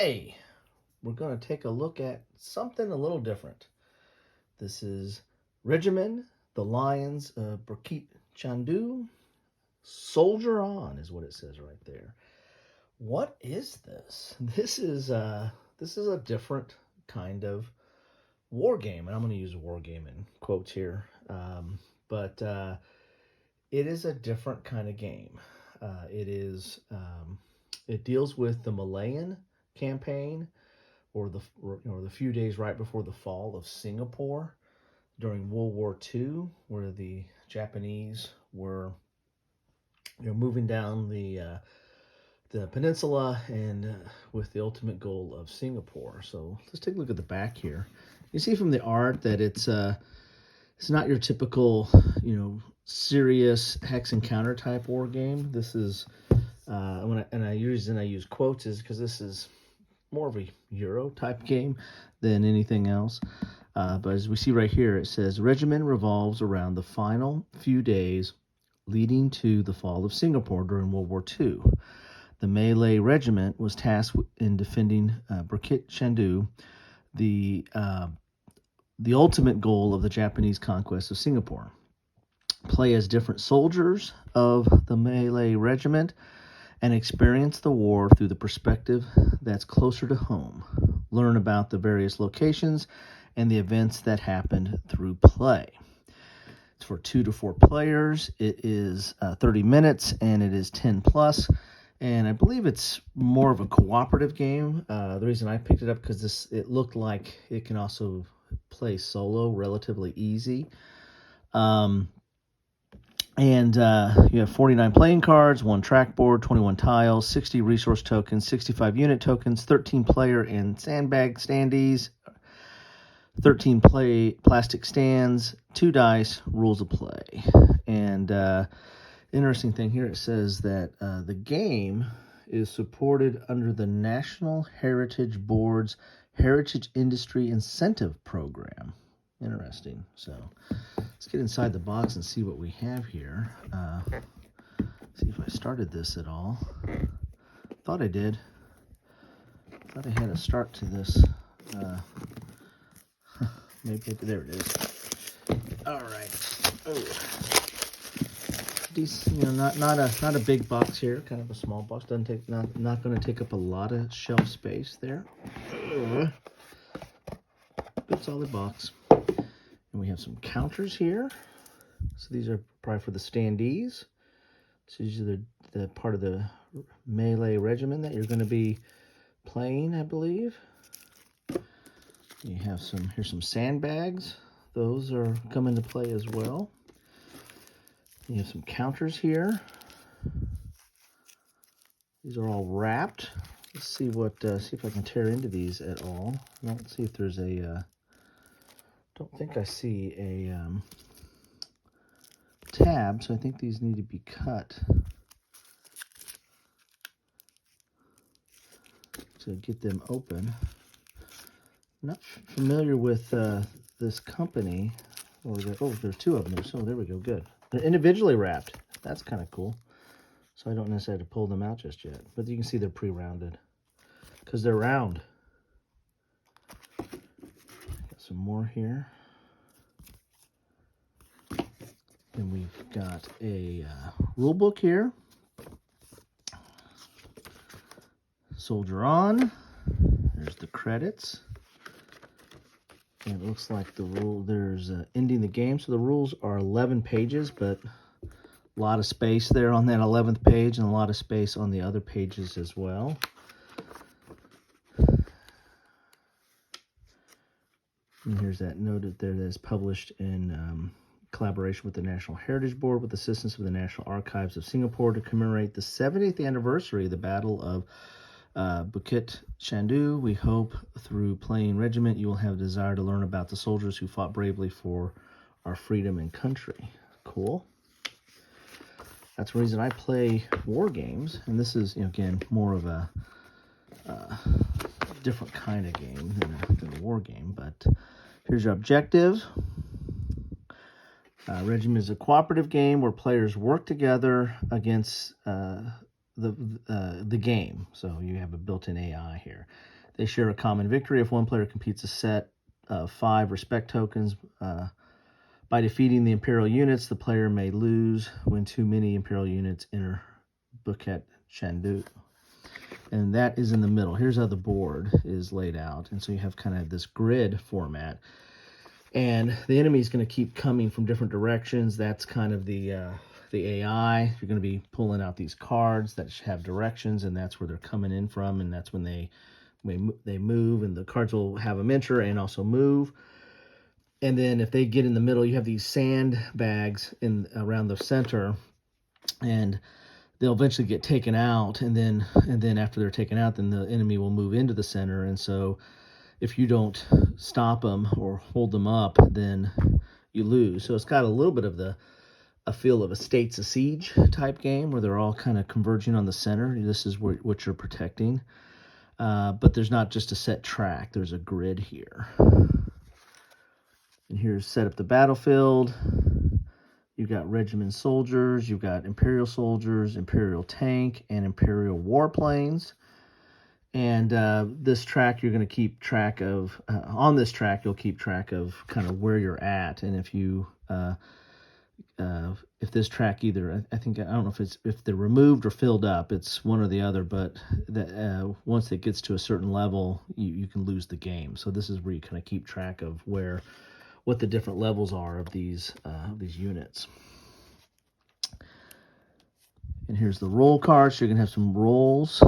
Today, we're going to take a look at something a little different. This is Regimen, the Lions of Bukit Chandu. Soldier on is what it says right there. What is this? This is a different kind of war game, and I'm going to use war game in quotes here. But it is a different kind of game. It deals with the Malayan Campaign, or the few days right before the fall of Singapore during World War II, where the Japanese were moving down the peninsula and with the ultimate goal of Singapore. So let's take a look at the back here. You see from the art that it's not your typical serious hex and counter type war game. This is I use quotes is because this is more of a Euro type game than anything else. But as we see right here, it says Regimen revolves around the final few days leading to the fall of Singapore during World War II. The Malay Regiment was tasked in defending Bukit Chandu, the ultimate goal of the Japanese conquest of Singapore. Play as different soldiers of the Malay Regiment and experience the war through the perspective that's closer to home. Learn about the various locations and the events that happened through play. It's for 2 to 4 players. It is 30 minutes, and it is 10 plus. And I believe it's more of a cooperative game. The reason I picked it up because it looked like it can also play solo relatively easy. And you have 49 playing cards, 1 trackboard, 21 tiles, 60 resource tokens, 65 unit tokens, 13 player and sandbag standees, 13 plastic stands, 2 dice, rules of play. And interesting thing here, it says that the game is supported under the National Heritage Board's Heritage Industry Incentive Program. Interesting. So let's get inside the box and see what we have here. See if I started this at all. Thought I did. Thought I had a start to this. Maybe there it is. All right. Oh, decent. Not a big box here. Kind of a small box. Doesn't take not going to take up a lot of shelf space there. Good solid box. And we have some counters here. So these are probably for the standees. So these are the part of the Malay Regiment that you're going to be playing, I believe. You have here's some sandbags. Those are come into play as well. You have some counters here. These are all wrapped. Let's see see if I can tear into these at all. Let's see if there's a don't think I see a tab, so I think these need to be cut to get them open. I'm not familiar with this company. There's 2 of them. So there we go. Good. They're individually wrapped. That's kind of cool. So I don't necessarily have to pull them out just yet. But you can see they're pre-rounded because they're round. Got some more here. And we've got a rule book here. Soldier on. There's the credits. And it looks like there's ending the game. So the rules are 11 pages, but a lot of space there on that 11th page and a lot of space on the other pages as well. And here's that noted there that is published in collaboration with the National Heritage Board with assistance of the National Archives of Singapore to commemorate the 70th anniversary of the Battle of Bukit Chandu. We hope through playing Regiment you will have a desire to learn about the soldiers who fought bravely for our freedom and country. Cool. That's the reason I play war games, and this is again more of a different kind of game than a war game. But here's your objective. Regimen is a cooperative game where players work together against the game. So you have a built-in AI here. They share a common victory. If one player completes a set of 5 respect tokens, by defeating the Imperial units, the player may lose when too many Imperial units enter Bukit Chandu. And that is in the middle. Here's how the board is laid out. And so you have kind of this grid format. And the enemy is going to keep coming from different directions. That's kind of the AI. You're going to be pulling out these cards that have directions, and that's where they're coming in from, and that's when they move, and the cards will have them enter and also move. And then if they get in the middle, you have these sand bags around the center, and they'll eventually get taken out. And then after they're taken out, then the enemy will move into the center. And so if you don't stop them or hold them up, then you lose. So it's got a little bit of a feel of a States of Siege type game where they're all kind of converging on the center. This is what you're protecting. But there's not just a set track. There's a grid here. And here's set up the battlefield. You've got Regimen soldiers. You've got Imperial soldiers, Imperial tank, and Imperial warplanes. And this track, you're going to keep track of, on this track, you'll keep track of kind of where you're at. And if you, if this track either, I don't know if they're removed or filled up, it's one or the other, but once it gets to a certain level, you can lose the game. So this is where you kind of keep track of what the different levels are of these units. And here's the roll card. So you're going to have some rolls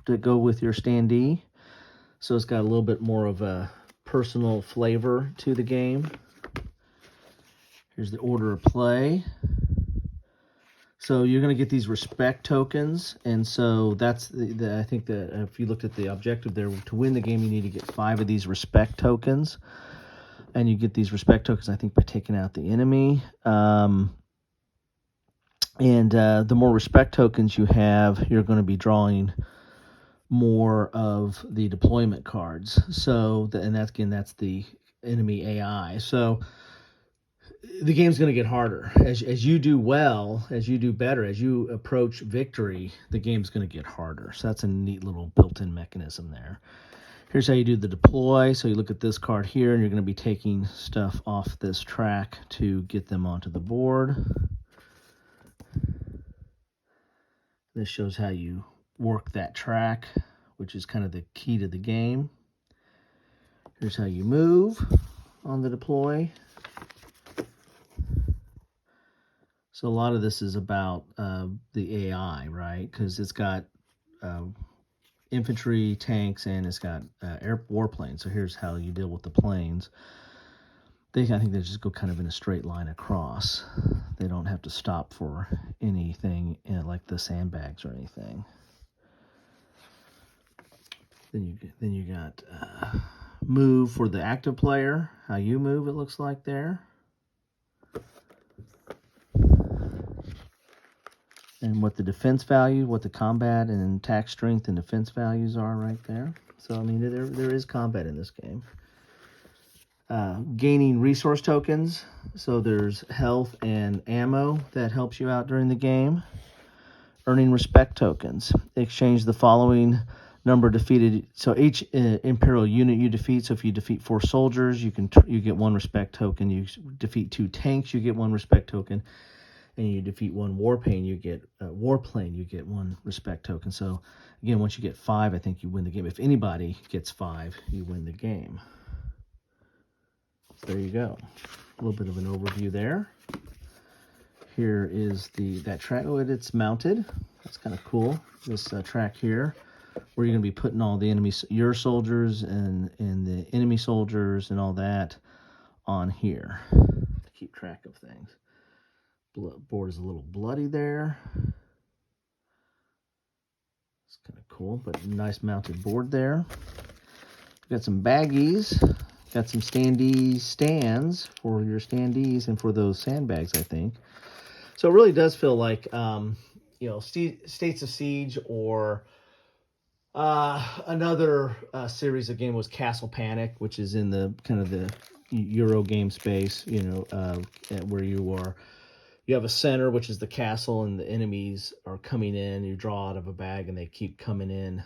to go with your standee. So it's got a little bit more of a personal flavor to the game. Here's the order of play. So you're going to get these respect tokens, and so that's I think that if you looked at the objective there, to win the game you need to get 5 of these respect tokens, and you get these respect tokens I think by taking out the enemy. And the more respect tokens you have, you're going to be drawing more of the deployment cards. So that's the enemy AI. So the game's going to get harder as you do well, as you do better, as you approach victory. The game's going to get harder. So that's a neat little built-in mechanism there. Here's how you do the deploy. So you look at this card here, and you're going to be taking stuff off this track to get them onto the board. This shows how you work that track, which is kind of the key to the game. Here's how you move on the deploy. So a lot of this is about the AI, right? Because it's got infantry, tanks, and it's got air warplanes. So here's how you deal with the planes. I think they just go kind of in a straight line across. They don't have to stop for anything like the sandbags or anything. Then you got move for the active player. How you move, it looks like there. And what the defense value, what the combat and attack strength and defense values are right there. So, I mean, there is combat in this game. Gaining resource tokens. So there's health and ammo that helps you out during the game. Earning respect tokens. Exchange the following number defeated. So each Imperial unit you defeat. So if you defeat 4 soldiers, you get 1 respect token. You defeat 2 tanks, you get 1 respect token. And you defeat 1 warplane, you get 1 respect token. So again, once you get 5, I think you win the game. If anybody gets 5, you win the game. So there you go. A little bit of an overview there. Here is that track. Oh, it's mounted. That's kind of cool. This track here, where you're going to be putting all the your soldiers and the enemy soldiers and all that on here to keep track of things. Board is a little bloody there. It's kind of cool, but nice mounted board there. Got some baggies. Got some stands for your standees and for those sandbags, I think. So it really does feel like, States of Siege, or another series of game was Castle Panic, which is in the kind of the Euro game space, where you have a center, which is the castle, and the enemies are coming in. You draw out of a bag, and they keep coming in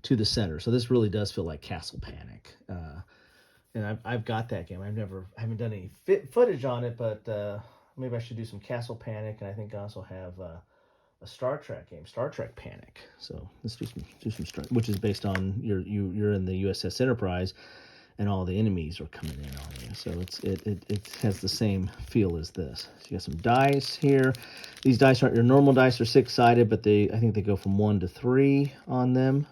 to the center. So this really does feel like Castle Panic. And I've got that game. I haven't done any footage on it, but maybe I should do some Castle Panic. And I think I also have a Star Trek game, Star Trek Panic. So let's do some Star, which is based on you're in the USS Enterprise, and all the enemies are coming in on you. So it has the same feel as this. So you got some dice here. These dice aren't your normal dice; they're 6-sided, but I think they go from 1 to 3 on them.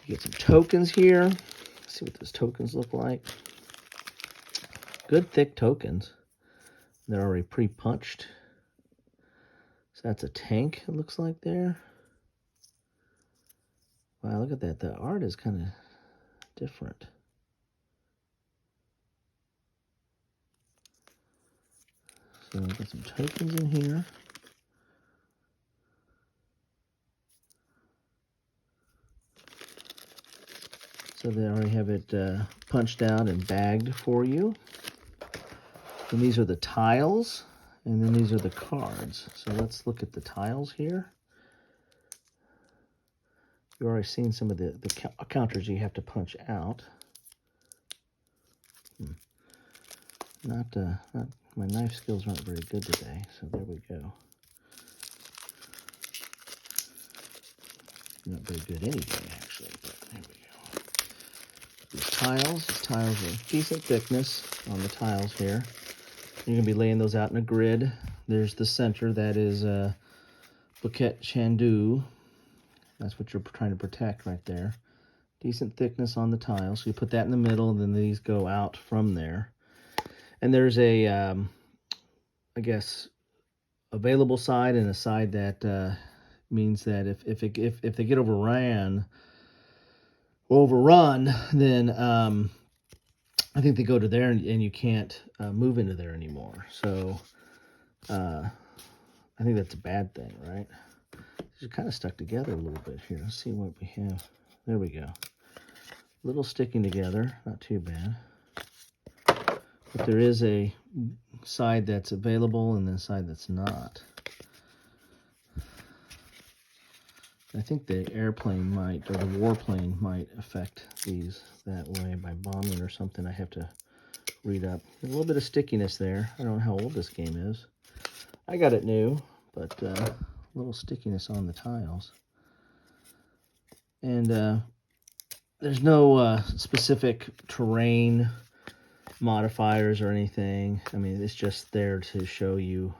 You get some tokens here. Let's see what those tokens look like. Good thick tokens. They're already pre-punched. So that's a tank, it looks like there. Wow, look at that. The art is kind of different. So I've got some tokens in here. So they already have it punched out and bagged for you. And these are the tiles, and then these are the cards. So let's look at the tiles here. You've already seen some of the counters you have to punch out. Not my knife skills aren't very good today, so there we go. Not very good anyway, actually, but there we go. These tiles are decent thickness on the tiles here. You're going to be laying those out in a grid. There's the center, that is Bukit Chandu. That's what you're trying to protect right there. Decent thickness on the tiles. So you put that in the middle, and then these go out from there. And there's a, I guess, available side and a side that means that if they get overrun, then I think they go to there and you can't move into there anymore. So I think that's a bad thing, right? These are kind of stuck together a little bit here. Let's see what we have. There we go. A little sticking together, not too bad. But there is a side that's available and then a side that's not. I think the airplane might, or the warplane might affect these that way by bombing or something. I have to read up. There's a little bit of stickiness there. I don't know how old this game is. I got it new, but a little stickiness on the tiles. And there's no specific terrain modifiers or anything. I mean, it's just there to show you,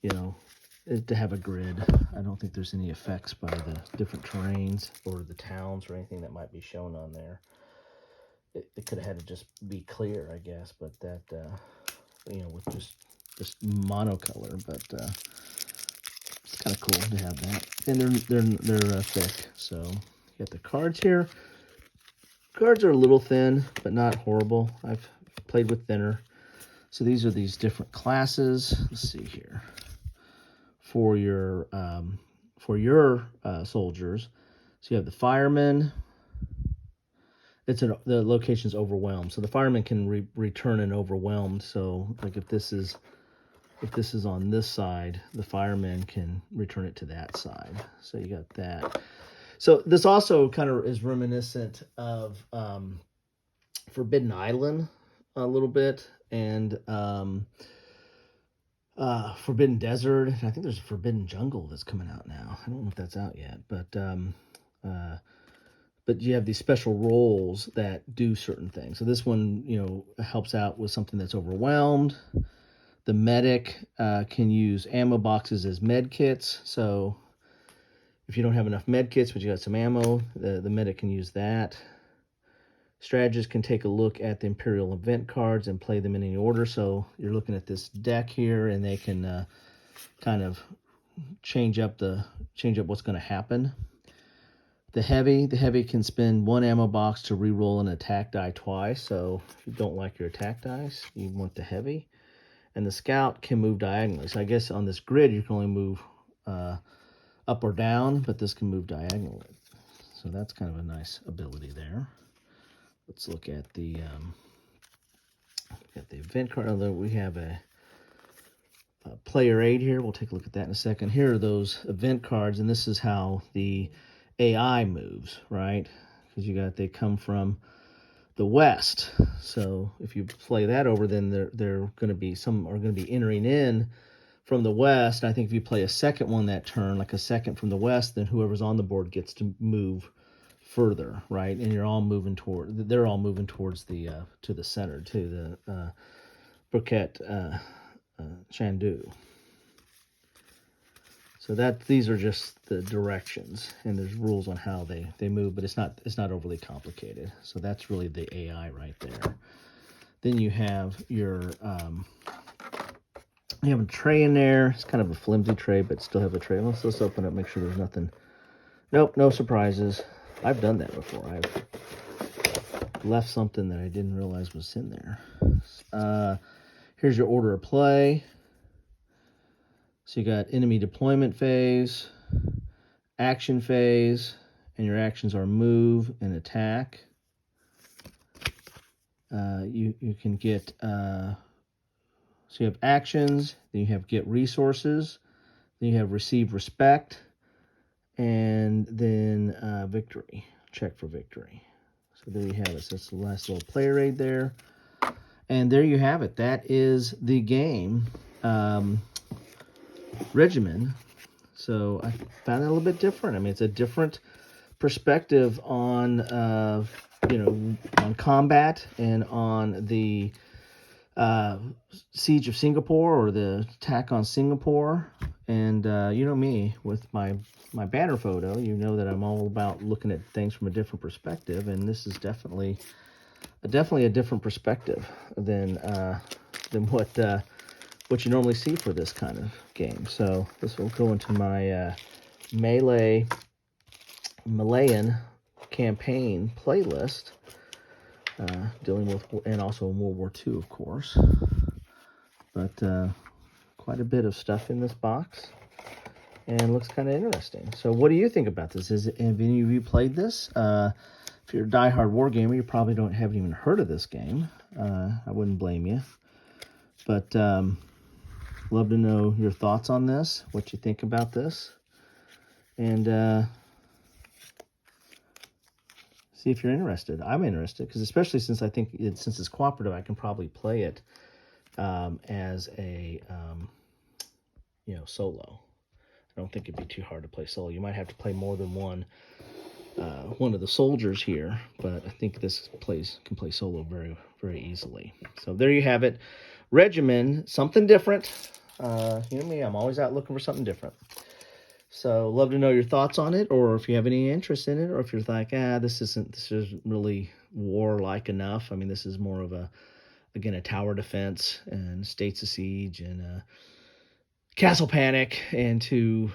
to have a grid. I don't think there's any effects by the different terrains or the towns or anything that might be shown on there. It could have had to just be clear, I guess, but that, with just monocolor, but it's kind of cool to have that. And they're thick, so you got the cards here. Cards are a little thin, but not horrible. I've played with thinner. So these are these different classes. Let's see here. For your soldiers, so you have the firemen. The location's overwhelmed, so the firemen can return an overwhelmed. So like if this is on this side, the firemen can return it to that side. So you got that. So this also kind of is reminiscent of Forbidden Island a little bit, and Forbidden Desert. I think there's a Forbidden Jungle that's coming out now. I don't know if that's out yet, but you have these special roles that do certain things. So this one, helps out with something that's overwhelmed. The medic can use ammo boxes as med kits. So if you don't have enough med kits, but you got some ammo, the medic can use that. Strategists can take a look at the Imperial event cards and play them in any order. So you're looking at this deck here, and they can kind of change up what's going to happen. The heavy can spend 1 ammo box to re-roll an attack die twice. So if you don't like your attack dice, you want the heavy. And the scout can move diagonally. So I guess on this grid you can only move up or down, but this can move diagonally. So that's kind of a nice ability there. Let's look at the event card. Although we have a player aid here. We'll take a look at that in a second. Here are those event cards, and this is how the AI moves, right? Because they come from the West. So if you play that over, then they're going to be some are going to be entering in from the West. I think if you play a second one that turn, like a second from the West, then whoever's on the board gets to move further, right? And they're all moving towards the to the center, to the Bukit Chandu. So these are just the directions, and there's rules on how they move, but it's not overly complicated. So that's really the AI right there. Then you have your you have a tray in there. It's kind of a flimsy tray, but still have a tray. Let's open it, make sure there's nothing. Nope, no surprises. I've done that before. I've left something that I didn't realize was in there. Here's your order of play. So you got enemy deployment phase, action phase, and your actions are move and attack. You can get, so you have actions, then you have get resources, then you have receive respect, and then victory, check for victory. So there you have it. So that's the last little player aid there. And there you have it. That is the game, Regimen. So I found it a little bit different. I mean, it's a different perspective on, on combat and on the siege of Singapore, or the attack on Singapore. And you know me, with my banner photo, you know that I'm all about looking at things from a different perspective, and this is definitely a different perspective than what you normally see for this kind of game. So this will go into my Malayan Campaign playlist, dealing with, and also in World War II, of course. But quite a bit of stuff in this box, and looks kind of interesting. So what do you think about this? Have any of you played this? If you're a diehard war gamer, you probably haven't even heard of this game. I wouldn't blame you. But love to know your thoughts on this, what you think about this, and see if you're interested. I'm interested, because especially since I think since it's cooperative, I can probably play it as a solo. I don't think it'd be too hard to play solo. You might have to play more than one of the soldiers here, but I think this can play solo very, very easily. So there you have it. Regimen, something different. You know me, I'm always out looking for something different. So love to know your thoughts on it, or if you have any interest in it, or if you're like, this isn't really war-like enough. I mean, this is more of a tower defense and states of siege and castle panic, and too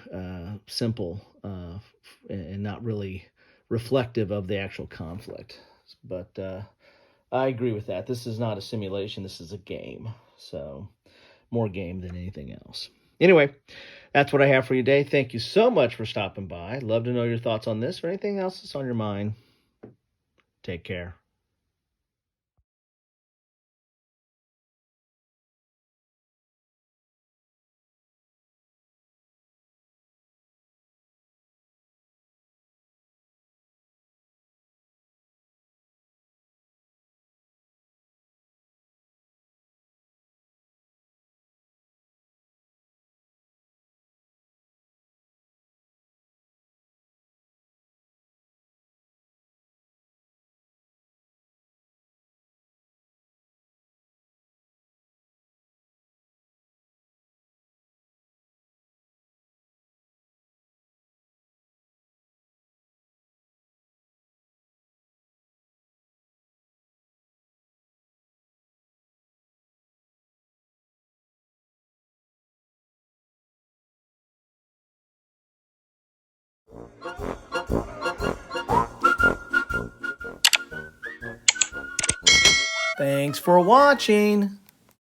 simple and not really reflective of the actual conflict. But I agree with that. This is not a simulation. This is a game. So more game than anything else. Anyway, that's what I have for you today. Thank you so much for stopping by. Love to know your thoughts on this or anything else that's on your mind. Take care. Thanks for watching.